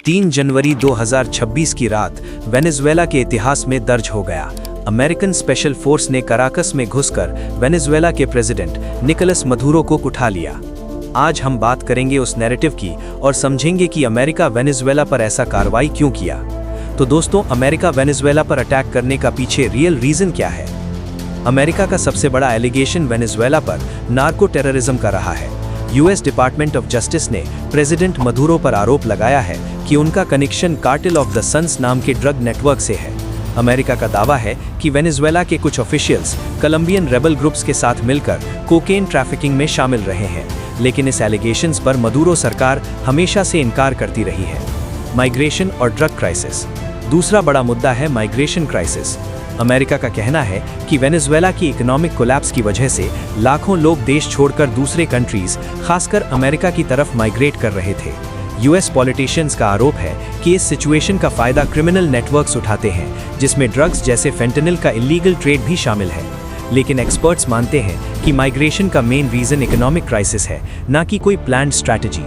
3 जनवरी 2026 की रात वेनेजुएला के इतिहास में दर्ज हो गया। अमेरिकन स्पेशल फोर्स ने कराकस में घुसकर वेनेजुएला के प्रेसिडेंट निकोलस मदुरो को उठा लिया। आज हम बात करेंगे उस नैरेटिव की और समझेंगे कि अमेरिका वेनेजुएला पर ऐसा कार्रवाई क्यों किया। तो दोस्तों, अमेरिका वेनेजुएला पर अटैक करने का पीछे रियल रीजन क्या है? अमेरिका का सबसे बड़ा एलिगेशन वेनेजुएला पर नार्को टेररिज्म का रहा है। यूएस डिपार्टमेंट ऑफ जस्टिस ने प्रेसिडेंट मदुरो पर आरोप लगाया है कि उनका connection cartel of the suns नाम के ड्रग नेटवर्क से है। अमेरिका का दावा है कि वेनेजुएला के कुछ ऑफिशियल्स कोलंबियन रेबल ग्रुप्स के साथ मिलकर कोकेन ट्रैफिकिंग में शामिल रहे हैं, लेकिन इस एलिगेशंस पर मदुरो सरकार हमेशा से इनकार करती रही है। माइग्रेशन और ड्रग क्राइसिस। दूसरा बड़ा मुद्दा है माइग्रेशन क्राइसिस। अमेरिका का कहना है कि वेनेजुएला की इकोनॉमिक कोलैप्स की वजह से लाखों लोग देश छोड़कर दूसरे कंट्रीज, खासकर अमेरिका की तरफ माइग्रेट कर रहे थे। यूएस पॉलिटिशियंस का आरोप है कि इस सिचुएशन का फायदा क्रिमिनल नेटवर्क्स उठाते हैं, जिसमें ड्रग्स जैसे फेंटेनिल का इलीगल ट्रेड भी शामिल है। लेकिन एक्सपर्ट्स मानते हैं कि माइग्रेशन का मेन रीजन इकोनॉमिक क्राइसिस है, न कि कोई प्लान्ड स्ट्रैटेजी।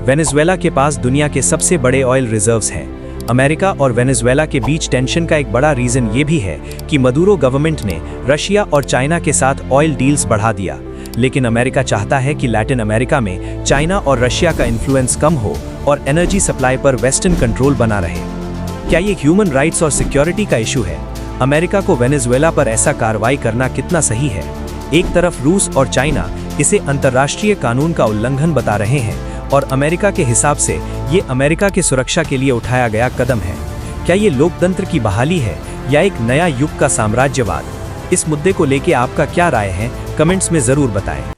वेनेजुएला के पास दुनिया के सबसे बड़े ऑयल रिजर्व्स हैं। अमेरिका और वेनेजुएला के बीच टेंशन का एक बड़ा रीजन ये भी है कि मदुरो गवर्नमेंट ने रशिया और चाइना के साथ ऑयल डील्स बढ़ा दिया। लेकिन अमेरिका चाहता है कि लैटिन अमेरिका में चाइना और रशिया का इन्फ्लुएंस कम हो और एनर्जी सप्लाई पर वेस्टर्न कंट्रोल बना रहे। क्या ये ह्यूमन राइट्स और सिक्योरिटी का इशू है? अमेरिका को वेनेजुएला पर ऐसा कार्रवाई करना कितना सही है? एक तरफ रूस और चाइना इसे अंतर्राष्ट्रीय कानून का उल्लंघन बता रहे हैं और अमेरिका के हिसाब से ये अमेरिका की सुरक्षा के लिए उठाया गया कदम है। क्या ये लोकतंत्र की बहाली है या एक नया युग का साम्राज्यवाद? इस मुद्दे को लेकर आपका क्या राय है? कमेंट्स में जरूर बताएं।